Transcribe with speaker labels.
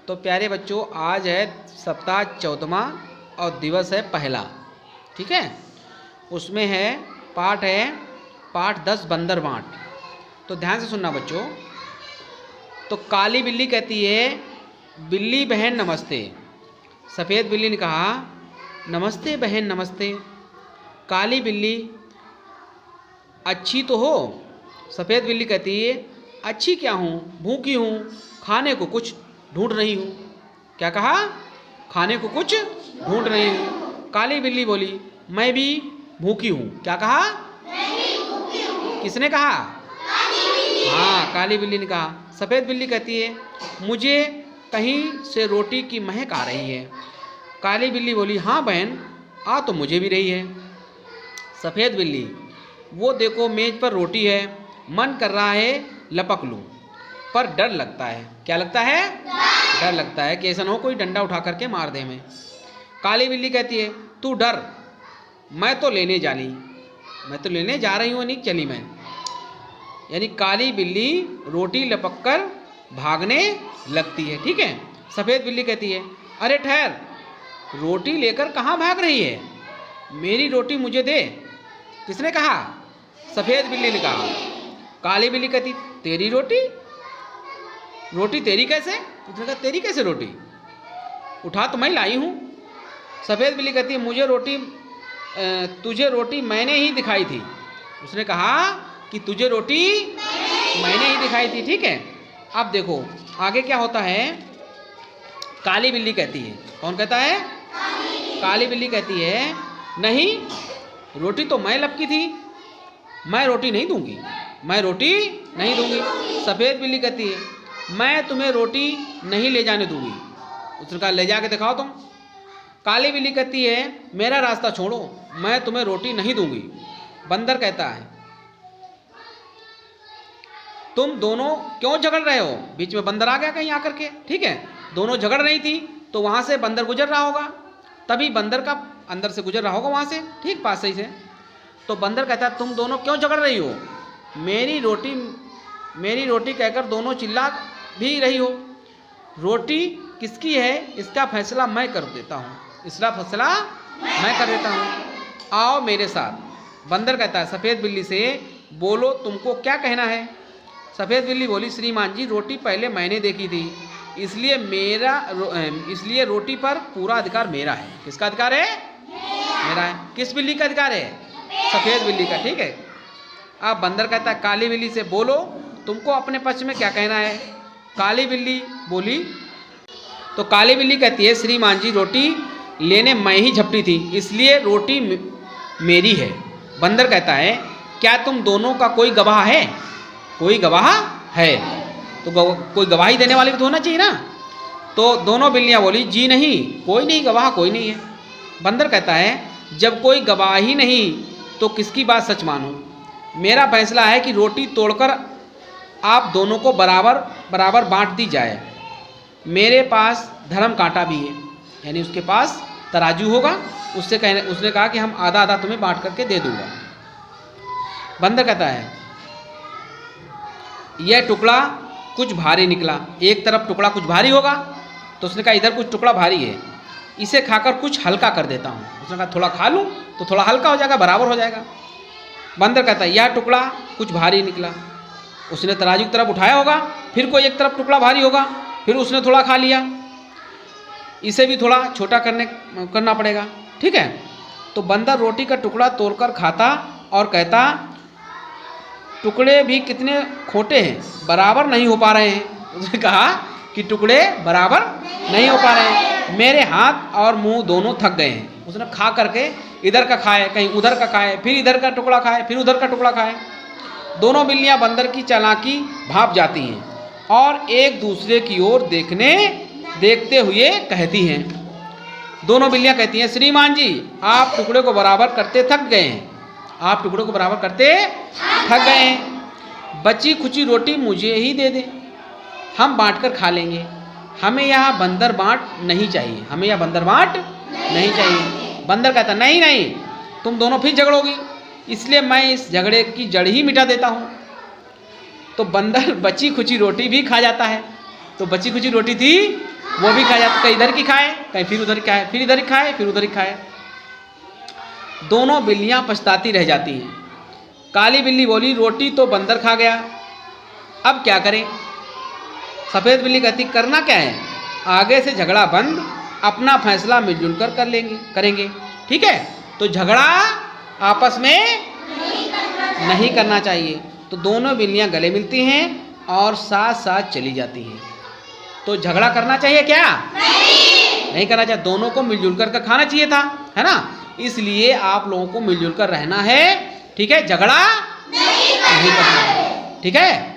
Speaker 1: तो प्यारे बच्चों, आज है सप्ताह 14वां और दिवस है पहला, ठीक है। उसमें है पाठ 10 बंदर बाँट। तो ध्यान से सुनना बच्चों। तो काली बिल्ली कहती है, बिल्ली बहन नमस्ते। सफ़ेद बिल्ली ने कहा, नमस्ते बहन नमस्ते। काली बिल्ली, अच्छी तो हो। सफ़ेद बिल्ली कहती है, अच्छी क्या हूँ, भूखी हूँ, खाने को कुछ ढूंढ रही हूँ। क्या कहा? खाने को कुछ ढूंढ रही हूँ। काली बिल्ली बोली, मैं भी भूखी हूँ। क्या कहा? मैं भी भूखी हूँ। किसने कहा? हाँ, काली बिल्ली ने कहा। सफ़ेद बिल्ली कहती है, मुझे कहीं से रोटी की महक आ रही है। काली बिल्ली बोली, हाँ बहन, आ तो मुझे भी रही है। सफ़ेद बिल्ली, वो देखो मेज पर रोटी है, मन कर रहा है लपक लूँ, पर डर लगता है। क्या लगता है? डर लगता है कि ऐसा ना हो कोई डंडा उठा करके मार दे हमें। काली बिल्ली कहती है, तू डर, मैं तो लेने जा रही हूँ, नहीं चली मैं। यानी काली बिल्ली रोटी लपक कर भागने लगती है, ठीक है। सफ़ेद बिल्ली कहती है, अरे ठहर, रोटी लेकर कहाँ भाग रही है, मेरी रोटी मुझे दे। किसने कहा? सफ़ेद बिल्ली ने कहा। काली बिल्ली कहती, तेरी रोटी? रोटी तेरी कैसे? उसने कहा, तेरी कैसे रोटी? उठा तो मैं लाई हूँ। सफ़ेद बिल्ली कहती है, तुझे रोटी मैंने ही दिखाई थी। उसने कहा कि तुझे रोटी मैंने ही दिखाई थी, ठीक है। अब देखो आगे क्या होता है। काली बिल्ली कहती है, कौन कहता है? काली बिल्ली कहती है, नहीं, रोटी तो मैं लपकी थी, मैं रोटी नहीं दूंगी, मैं रोटी नहीं दूंगी। सफ़ेद बिल्ली कहती है, मैं तुम्हें रोटी नहीं ले जाने दूंगी। उसने कहा, ले जाके दिखाओ तुम। काली बिल्ली कहती है, मेरा रास्ता छोड़ो, मैं तुम्हें रोटी नहीं दूंगी। बंदर कहता है, तुम दोनों क्यों झगड़ रहे हो? बीच में बंदर आ गया कहीं आकर के, ठीक है। दोनों झगड़ रही थी तो वहां से बंदर गुजर रहा होगा, तभी बंदर का अंदर से गुजर रहा होगा वहां से, ठीक, पास ही से। तो बंदर कहता है, तुम दोनों क्यों झगड़ रही हो? मेरी रोटी कहकर दोनों चिल्ला भी रही हो। रोटी किसकी है इसका फैसला मैं कर देता हूँ, आओ मेरे साथ। बंदर कहता है सफ़ेद बिल्ली से, बोलो तुमको क्या कहना है? सफ़ेद बिल्ली बोली, श्रीमान जी, रोटी पहले मैंने देखी थी, इसलिए रोटी पर पूरा अधिकार मेरा है। किसका अधिकार है? मेरा है। किस बिल्ली का अधिकार है? सफ़ेद बिल्ली का, ठीक है। अब बंदर कहता है काली बिल्ली से, बोलो तुमको अपने पक्ष में क्या कहना है? काली बिल्ली बोली, तो काली बिल्ली कहती है, श्रीमान जी, रोटी लेने मैं ही झपटी थी, इसलिए रोटी मेरी है। बंदर कहता है, क्या तुम दोनों का कोई गवाह है? कोई गवाह है तो कोई गवाही देने वाले भी तो होना चाहिए ना। तो दोनों बिल्लियाँ बोली, जी नहीं, कोई नहीं, गवाह कोई नहीं है। बंदर कहता है, जब कोई गवाह ही नहीं तो किसकी बात सच मानूं? मेरा फैसला है कि रोटी तोड़कर आप दोनों को बराबर बांट दी जाए। मेरे पास धर्म कांटा भी है, यानी उसके पास तराजू होगा, उसने कहा कि हम आधा आधा तुम्हें बांट करके दे दूंगा। बंदर कहता है, यह टुकड़ा कुछ भारी निकला। एक तरफ टुकड़ा कुछ भारी होगा, तो उसने कहा इधर कुछ टुकड़ा भारी है, इसे खाकर कुछ हल्का कर देता हूँ। उसने कहा थोड़ा खा लूँ तो थोड़ा हल्का हो जाएगा, बराबर हो जाएगा। बंदर कहता है, यह टुकड़ा कुछ भारी निकला। उसने तराजू की तरफ उठाया होगा, फिर कोई एक तरफ टुकड़ा भारी होगा, फिर उसने थोड़ा खा लिया, इसे भी थोड़ा छोटा करना पड़ेगा, ठीक है। तो बंदर रोटी का टुकड़ा तोड़कर खाता और कहता, टुकड़े भी कितने खोटे हैं, बराबर नहीं हो पा रहे हैं। उसने कहा कि टुकड़े बराबर नहीं हो पा रहे हैं, मेरे हाथ और मुंह दोनों थक गए हैं। उसने खा करके इधर का खाए, कहीं उधर का खाए, फिर इधर का टुकड़ा खाए, फिर उधर का टुकड़ा खाए। दोनों बिल्लियां बंदर की चालाकी भांप जाती हैं और एक दूसरे की ओर देखते हुए कहती हैं। दोनों बिल्लियां कहती हैं, श्रीमान जी, आप टुकड़े को बराबर करते थक गए हैं, थक गए हैं। बची खुची रोटी मुझे ही दे दे, हम बांट कर खा लेंगे। हमें यहाँ बंदर बांट नहीं चाहिए। बंदर कहता, नहीं, तुम दोनों फिर झगड़ोगी, इसलिए मैं इस झगड़े की जड़ ही मिटा देता हूँ। तो बंदर बची खुची रोटी भी खा जाता है। तो बची खुची रोटी थी, वो भी खा जाते, कहीं इधर की खाए, कहीं फिर उधर की खाए, फिर इधर की खाए, फिर उधर की खाए। दोनों बिल्लियां पछताती रह जाती हैं। काली बिल्ली बोली, रोटी तो बंदर खा गया, अब क्या करें? सफ़ेद बिल्ली कहती, करना क्या है, आगे से झगड़ा बंद, अपना फैसला मिलजुल कर करेंगे। ठीक है, तो झगड़ा आपस में नहीं करना चाहिए। तो दोनों बिल्लियां गले मिलती हैं और साथ साथ चली जाती हैं। तो झगड़ा करना चाहिए क्या? नहीं करना चाहिए। दोनों को मिलजुल कर खाना चाहिए था, है ना। इसलिए आप लोगों को मिलजुल कर रहना है, ठीक है, झगड़ा नहीं करना है, ठीक है।